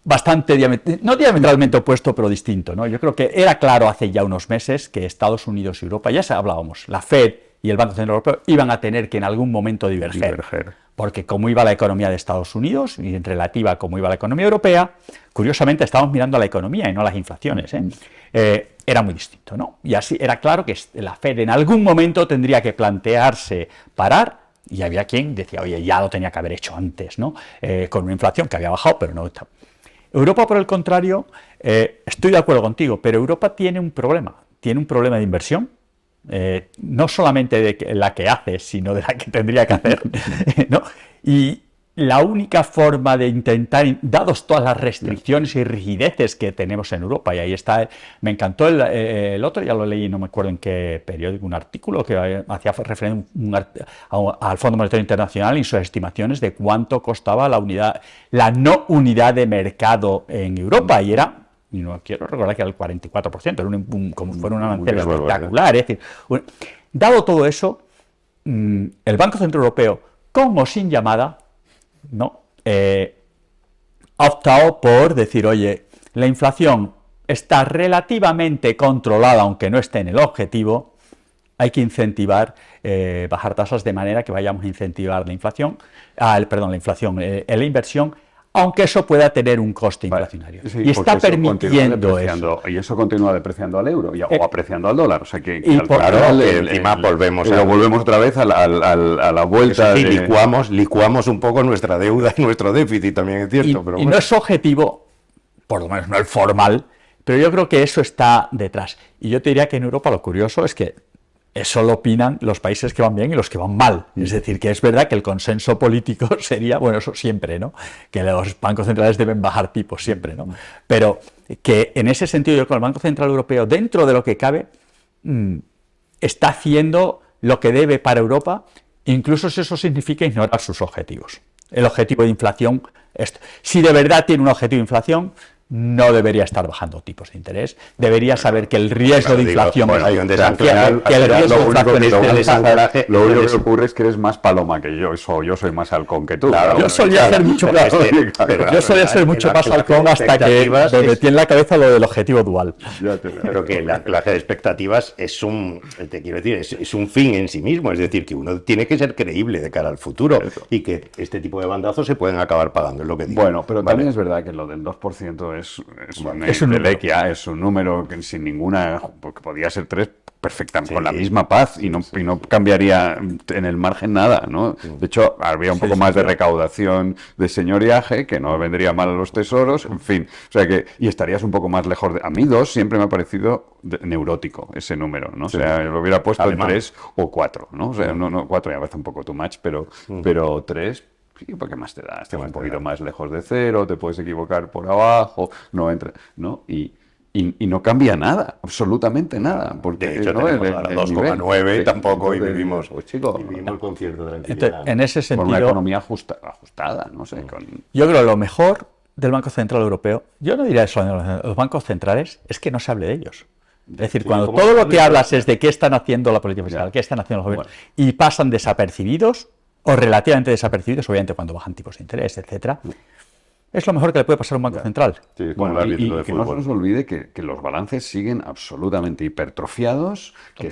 bastante, no diametralmente opuesto, pero distinto, ¿no? Yo creo que era claro hace ya unos meses que Estados Unidos y Europa, ya hablábamos, la Fed y el Banco Central Europeo iban a tener que en algún momento diverger. Porque como iba la economía de Estados Unidos y en relativa a cómo iba la economía europea, curiosamente estábamos mirando a la economía y no a las inflaciones. Era muy distinto, ¿no? Y así era claro que la Fed en algún momento tendría que plantearse parar, y había quien decía, oye, ya lo tenía que haber hecho antes, ¿no? Con una inflación que había bajado, pero no está. Europa, por el contrario, estoy de acuerdo contigo, pero Europa tiene un problema de inversión. No solamente de la que hace, sino de la que tendría que hacer, ¿no? Y la única forma de intentar, dados todas las restricciones y rigideces que tenemos en Europa, y ahí está, me encantó el otro, ya lo leí, no me acuerdo en qué periódico, un artículo que hacía referencia al Fondo Monetario Internacional y sus estimaciones de cuánto costaba la no unidad de mercado en Europa, y era, y no quiero recordar que era el 44%, era como fuera un avance espectacular. Es decir, dado todo eso, el Banco Central Europeo, con o sin llamada, ¿no? Ha optado por decir, oye, la inflación está relativamente controlada, aunque no esté en el objetivo, hay que incentivar, bajar tasas de manera que vayamos a incentivar la inflación, la inversión, aunque eso pueda tener un coste inflacionario. Sí, y está permitiendo eso. Y eso continúa depreciando al euro o apreciando al dólar. O sea que encima volvemos otra vez a la vuelta. Sí, licuamos un poco nuestra deuda y nuestro déficit, también es cierto. Pero bueno. No es objetivo, por lo menos no el formal, pero yo creo que eso está detrás. Y yo te diría que en Europa lo curioso es que eso lo opinan los países que van bien y los que van mal. Es decir, que es verdad que el consenso político sería, bueno, eso siempre, ¿no? Que los bancos centrales deben bajar tipos siempre, ¿no? Pero que en ese sentido yo creo que el Banco Central Europeo, dentro de lo que cabe, está haciendo lo que debe para Europa, incluso si eso significa ignorar sus objetivos. El objetivo de inflación, si de verdad tiene un objetivo de inflación, no debería estar bajando tipos de interés, debería saber que el riesgo de inflación bueno, hay un desastre. que el riesgo de inflación lo único que ocurre es que eres más paloma que yo soy más halcón que tú. Claro, yo solía ser mucho más halcón hasta que me metí en la cabeza lo del objetivo dual. Pero que la clase de expectativas es te quiero decir, es un fin en sí mismo, es decir, que uno tiene que ser creíble de cara al futuro y que este tipo de bandazos se pueden acabar pagando, es lo que digo. Bueno, pero también es verdad que lo del 2% es un número que sin ninguna, porque podía ser 3 perfectamente con la misma paz y no cambiaría en el margen nada, ¿no? De hecho, habría un poco más de recaudación de señoriaje, que no vendría mal a los tesoros, en fin, o sea que, y estarías un poco más lejos a mí 2 siempre me ha parecido neurótico ese número, ¿no? O sea, lo hubiera puesto en 3 o 4, ¿no? O sea, no 4 ya parece un poco too much, pero 3... Sí, ¿por qué más te da? Estás un poquito más lejos de 0, te puedes equivocar por abajo, no entra, ¿no? Y no cambia nada, absolutamente nada. Porque, de hecho, ¿no? tenemos a la 2,9 tampoco y vivimos con cierta tranquilidad. En ese sentido, con una economía ajustada, no sé. Yo creo que lo mejor del Banco Central Europeo, yo no diría eso de los bancos centrales, es que no se hable de ellos. Es decir, cuando todo lo que hablas es de qué están haciendo la política fiscal, qué están haciendo los gobiernos, y pasan desapercibidos, o relativamente desapercibidos, obviamente cuando bajan tipos de interés, etcétera, es lo mejor que le puede pasar a un banco central. Sí, bueno, y que no se nos olvide que los balances siguen absolutamente hipertrofiados, que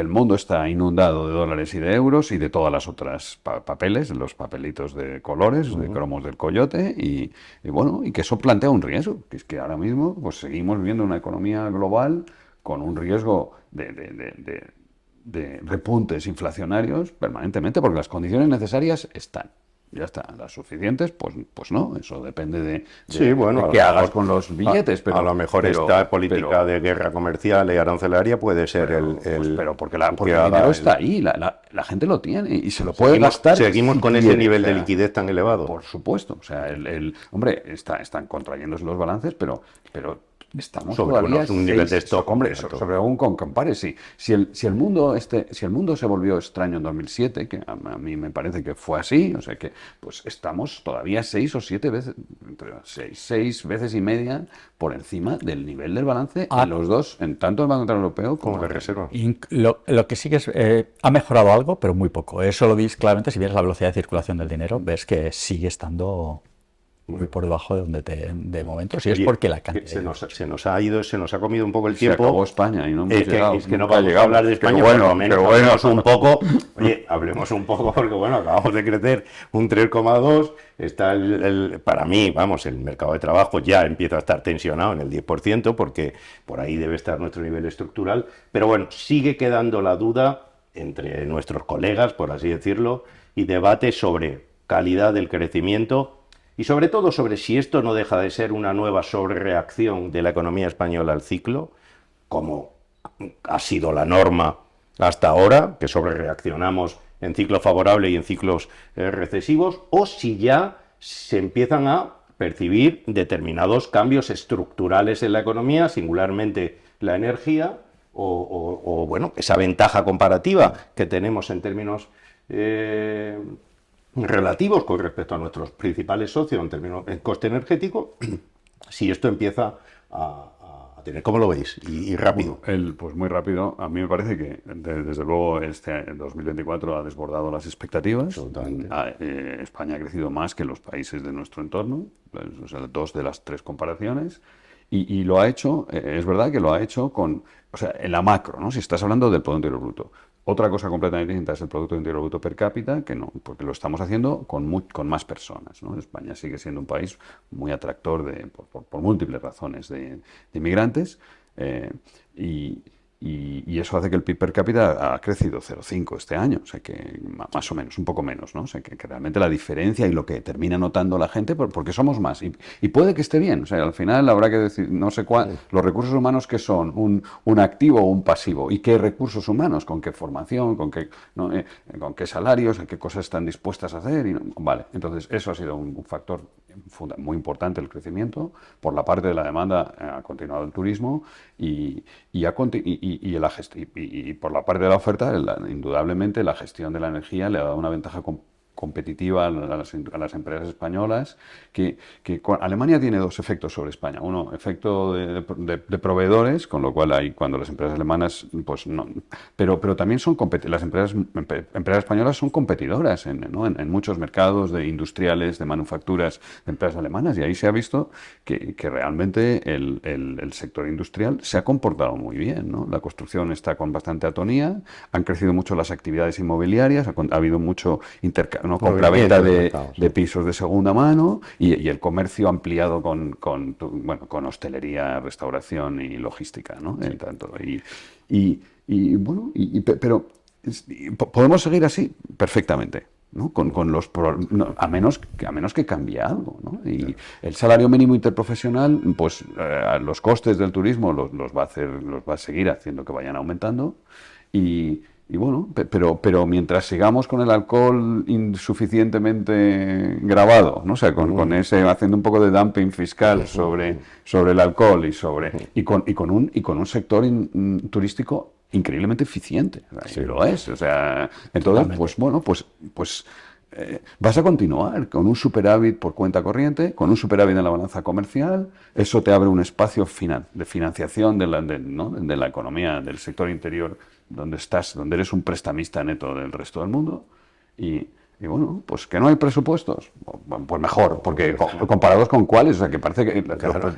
el mundo está inundado de dólares y de euros y de todas las otras papeles, los papelitos de colores, de cromos del coyote, y bueno, y que eso plantea un riesgo, que es que ahora mismo pues seguimos viviendo una economía global con un riesgo de repuntes inflacionarios permanentemente, porque las condiciones necesarias están. Ya está, las suficientes, pues no, eso depende de qué hagas con los billetes. Pero a lo mejor esta política de guerra comercial y arancelaria puede ser porque el dinero está ahí, la gente lo tiene y se lo puede gastar. Seguimos con ese nivel de liquidez tan elevado. Por supuesto, o sea, hombre, están contrayéndose los balances, pero estamos sobre todavía un nivel de stock, hombre, sobre un compare, sí. Si el mundo se volvió extraño en 2007, que a mí me parece que fue así, o sea que pues estamos todavía 6 o 7 veces, entre 6 veces y media por encima del nivel del balance en los dos, en tanto el Banco Central Europeo como la Reserva. Lo que sí que ha mejorado algo, pero muy poco. Eso lo veis claramente si ves la velocidad de circulación del dinero, ves que sigue estando muy por debajo de donde de momento, si es porque la cantidad se nos ha comido un poco el tiempo. Se acabó España y no hemos llegado. Es que no vamos a hablar de España, pero al menos hablemos un poco. Oye, hablemos un poco porque bueno, acabamos de crecer un 3,2, está para mí, vamos, el mercado de trabajo ya empieza a estar tensionado en el 10%, porque por ahí debe estar nuestro nivel estructural, pero bueno, sigue quedando la duda entre nuestros colegas, por así decirlo, y debate sobre calidad del crecimiento. Y sobre todo sobre si esto no deja de ser una nueva sobrereacción de la economía española al ciclo, como ha sido la norma hasta ahora, que sobrereaccionamos en ciclos favorables y en ciclos recesivos, o si ya se empiezan a percibir determinados cambios estructurales en la economía, singularmente la energía, o bueno, esa ventaja comparativa que tenemos en términos relativos con respecto a nuestros principales socios en términos de coste energético, si esto empieza a tener, ¿cómo lo veis? Y rápido. Pues muy rápido. A mí me parece que, desde luego, este 2024 ha desbordado las expectativas. España ha crecido más que los países de nuestro entorno, o sea, 2 de las 3 comparaciones. Y lo ha hecho, es verdad que lo ha hecho o sea, en la macro, ¿no? Si estás hablando del Producto Interior Bruto. Otra cosa completamente distinta es el Producto Interior Bruto per cápita, que no, porque lo estamos haciendo con más personas, ¿no? España sigue siendo un país muy atractor por múltiples razones de inmigrantes, y eso hace que el PIB per cápita ha crecido 0,5 este año, o sea que más o menos, un poco menos, ¿no? O sea que realmente la diferencia y lo que termina notando la gente, porque somos más, y puede que esté bien, o sea, al final habrá que decir, no sé cuál, los recursos humanos que son, un activo o un pasivo, y qué recursos humanos, con qué formación, con qué salarios, en qué cosas están dispuestas a hacer, vale, entonces eso ha sido un factor muy importante el crecimiento. Por la parte de la demanda ha continuado el turismo y por la parte de la oferta, indudablemente la gestión de la energía le ha dado una ventaja competitiva a las empresas españolas, Alemania tiene dos efectos sobre España. Uno, efecto de proveedores, con lo cual cuando las empresas alemanas, pues no, pero también las empresas españolas son competidoras en muchos mercados de industriales, de manufacturas, de empresas alemanas, y ahí se ha visto que realmente el sector industrial se ha comportado muy bien, ¿no? La construcción está con bastante atonía, han crecido mucho las actividades inmobiliarias, ha habido mucho intercambio, ¿no? Compra-venta de pisos de segunda mano y el comercio ampliado con hostelería, restauración y logística, ¿no? Sí. Pero podemos seguir así perfectamente, ¿no? A menos que cambie algo, ¿no? Y el salario mínimo interprofesional, pues los costes del turismo los va a seguir haciendo que vayan aumentando y bueno, pero mientras sigamos con el alcohol insuficientemente grabado, ¿no? O sea, con haciendo un poco de dumping fiscal sobre el alcohol y con un sector turístico increíblemente eficiente, sí, lo es. O sea, entonces, pues bueno, vas a continuar con un superávit por cuenta corriente, con un superávit en la balanza comercial. Eso te abre un espacio de financiación de la economía, del sector interior, donde eres un prestamista neto del resto del mundo. Y bueno, pues que no hay presupuestos, pues mejor, porque comparados con cuáles, o sea, que parece que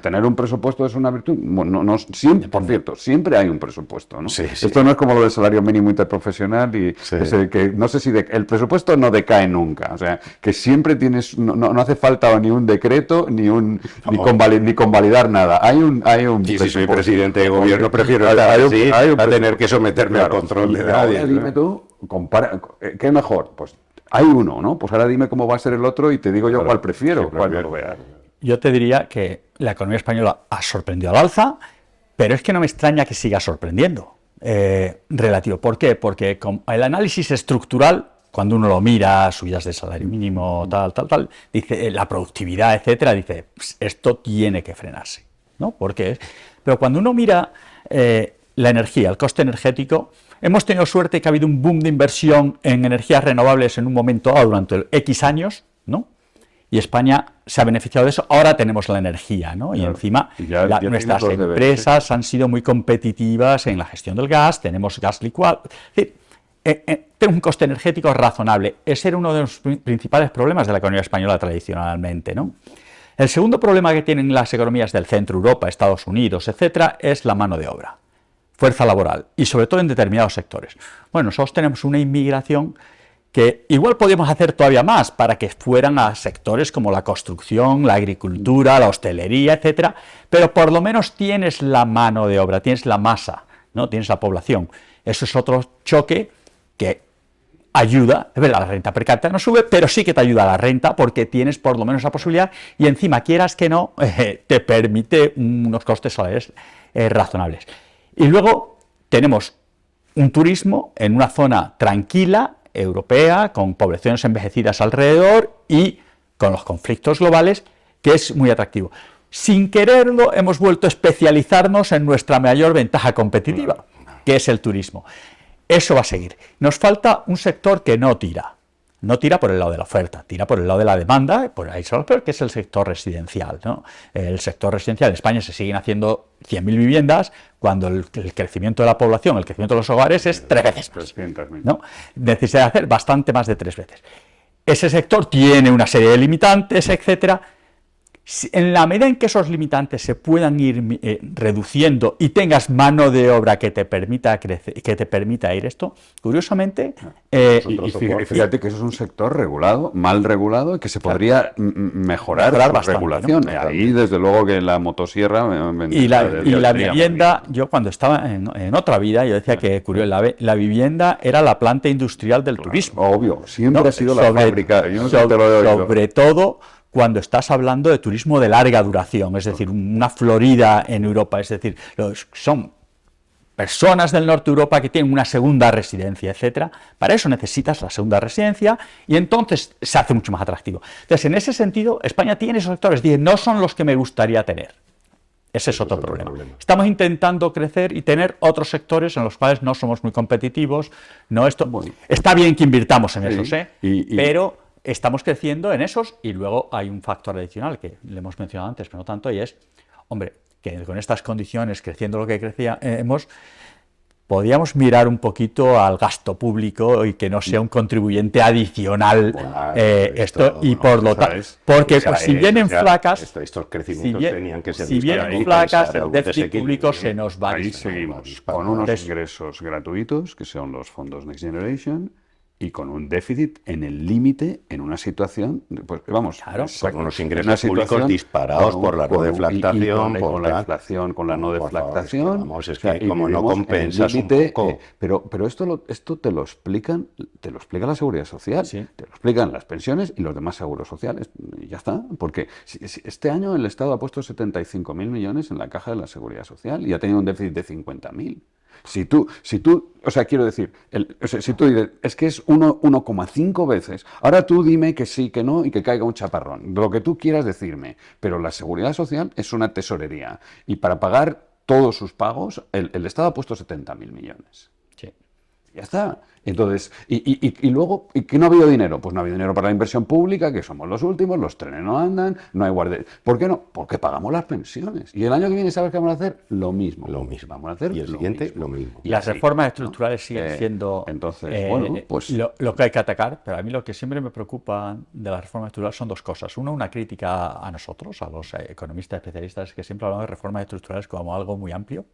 tener un presupuesto es una virtud. No, siempre, por cierto, siempre hay un presupuesto, ¿no? Sí, sí. Esto no es como lo del salario mínimo interprofesional que no sé si el presupuesto no decae nunca, o sea, que siempre tienes, no hace falta ni un decreto ni convalidar nada. Hay un si soy presidente de gobierno prefiero estar así a tener que someterme al control de nadie. Ahora dime tú, ¿qué mejor? Pues hay uno, ¿no? Pues ahora dime cómo va a ser el otro y te digo yo cuál prefiero. Yo te diría que la economía española ha sorprendido al alza, pero es que no me extraña que siga sorprendiendo. Relativo. ¿Por qué? Porque con el análisis estructural, cuando uno lo mira, subidas de salario mínimo, tal, dice la productividad, etcétera, dice, esto tiene que frenarse, ¿no? ¿Por qué? Pero cuando uno mira la energía, el coste energético, hemos tenido suerte que ha habido un boom de inversión en energías renovables en un momento dado durante X años, ¿no? Y España se ha beneficiado de eso. Ahora tenemos la energía, ¿no? Y encima nuestras empresas han sido muy competitivas en la gestión del gas, tenemos gas licuado. Es decir, tenemos un coste energético razonable. Ese era uno de los principales problemas de la economía española tradicionalmente, ¿no? El segundo problema que tienen las economías del centro Europa, Estados Unidos, etcétera, es la mano de obra, fuerza laboral, y sobre todo en determinados sectores. Bueno, nosotros tenemos una inmigración que igual podríamos hacer todavía más para que fueran a sectores como la construcción, la agricultura, la hostelería, etcétera, pero por lo menos tienes la mano de obra, tienes la masa, ¿no? Tienes la población. Eso es otro choque que ayuda, es verdad, la renta per cápita no sube, pero sí que te ayuda a la renta porque tienes por lo menos esa posibilidad y encima, quieras que no, te permite unos costes salariales razonables. Y luego tenemos un turismo en una zona tranquila, europea, con poblaciones envejecidas alrededor y con los conflictos globales, que es muy atractivo. Sin quererlo, hemos vuelto a especializarnos en nuestra mayor ventaja competitiva, que es el turismo. Eso va a seguir. Nos falta un sector que no tira por el lado de la oferta, tira por el lado de la demanda, por ahí solo, pero que es el sector residencial, ¿no? El sector residencial en España se siguen haciendo 100.000 viviendas, cuando el crecimiento de la población, el crecimiento de los hogares es 3 veces más, ¿no? Necesita hacer bastante más de 3 veces. Ese sector tiene una serie de limitantes, etcétera. En la medida en que esos limitantes se puedan ir reduciendo y tengas mano de obra que te permita crecer, que te permita ir esto, curiosamente... fíjate que eso es un sector regulado, mal regulado, y que se podría mejorar la regulación. ¿No? Ahí, desde luego, que la motosierra... Y la vivienda, yo cuando estaba en otra vida, yo decía que la vivienda era la planta industrial del turismo. Obvio, siempre ha sido la fábrica. Yo no sé si te lo he oído. Sobre todo cuando estás hablando de turismo de larga duración, es decir, una Florida en Europa, es decir, son personas del norte de Europa que tienen una segunda residencia, etcétera. Para eso necesitas la segunda residencia y entonces se hace mucho más atractivo. Entonces, en ese sentido, España tiene esos sectores, no son los que me gustaría tener. Ese es otro problema. Estamos intentando crecer y tener otros sectores en los cuales no somos muy competitivos. Está bien que invirtamos en esos, pero estamos creciendo en esos y luego hay un factor adicional que le hemos mencionado antes, pero no tanto, y es, hombre, que con estas condiciones, creciendo lo que crecíamos, podríamos mirar un poquito al gasto público y que no sea un contribuyente adicional y por lo tanto, porque si vienen flacas, estos crecimientos tenían que ser si vienen flacas, el déficit público se nos va. Ahí seguimos con unos ingresos gratuitos, que son los fondos Next Generation, y con un déficit en el límite, en una situación, pues vamos, claro, con unos ingresos públicos disparados por la no deflactación, con la inflación, con la no deflactación. Vamos, es que como no compensas un poco. Pero esto te lo explica la Seguridad Social, te lo explican las pensiones y los demás seguros sociales, y ya está. Porque este año el Estado ha puesto 75.000 millones en la caja de la Seguridad Social y ha tenido un déficit de 50.000. Si tú, o sea, quiero decir, si tú dices, es que es 1,5 veces, ahora tú dime que sí, que no y que caiga un chaparrón, lo que tú quieras decirme, pero la Seguridad Social es una tesorería y para pagar todos sus pagos, el Estado ha puesto 70.000 millones. Sí. Ya está. Entonces, y luego, ¿y que no ha habido dinero? Pues no ha habido dinero para la inversión pública, que somos los últimos, los trenes no andan, no hay guardia. ¿Por qué no? Porque pagamos las pensiones. Y el año que viene, ¿sabes qué vamos a hacer? Lo mismo. Vamos a hacer y el siguiente, lo mismo. Y las reformas estructurales siguen siendo entonces, bueno, pues lo que hay que atacar, pero a mí lo que siempre me preocupa de las reformas estructurales son dos cosas. Uno, una crítica a nosotros, a los economistas especialistas, que siempre hablamos de reformas estructurales como algo muy amplio.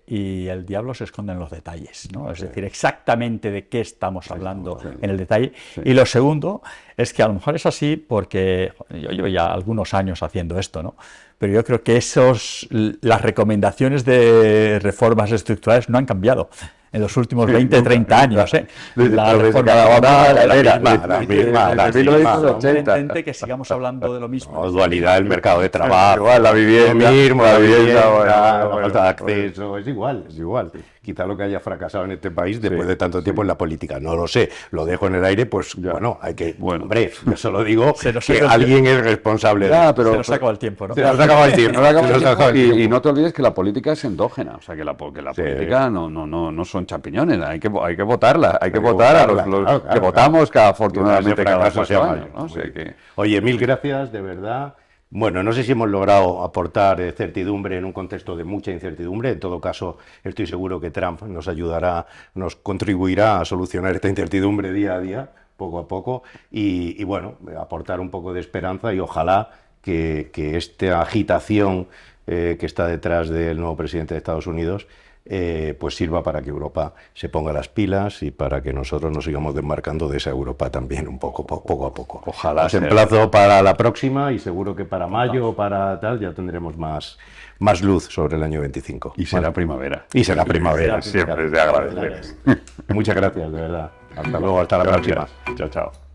Y el diablo se esconde en los detalles, ¿no? Es decir, exactamente de qué estamos hablando en el detalle. Y lo segundo es que a lo mejor es así porque yo llevo ya algunos años haciendo esto, ¿no? Pero yo creo que las recomendaciones de reformas estructurales no han cambiado en los últimos 20, 30 años. La reforma la misma. Evidentemente que sigamos hablando de lo mismo. Dualidad del mercado de trabajo, igual, la vivienda, la falta de acceso, es igual. Quizá lo que haya fracasado en este país después de tanto tiempo en la política, no lo sé, lo dejo en el aire, pues bueno, hay que, hombre, yo solo digo que alguien es responsable de pero se nos acaba el tiempo, ¿no? Se nos acaba el tiempo. Y no te olvides que la política es endógena, o sea que la política no son champiñones, hay que votarla, hay que votar a los que votamos afortunadamente cada 4 años, ¿no? O sea que... Oye, mil gracias, de verdad. Bueno, no sé si hemos logrado aportar certidumbre en un contexto de mucha incertidumbre. En todo caso, estoy seguro que Trump nos contribuirá a solucionar esta incertidumbre día a día, poco a poco, y bueno, aportar un poco de esperanza y ojalá que esta agitación que está detrás del nuevo presidente de Estados Unidos pues sirva para que Europa se ponga las pilas y para que nosotros nos sigamos desmarcando de esa Europa también un poco a poco. Ojalá. Os emplazo para la próxima y seguro que para mayo o para tal ya tendremos más luz sobre el año 25. Y será primavera. Y será primavera. Siempre es de agradecer. Muchas gracias, de verdad. Hasta luego, hasta la próxima. Chao.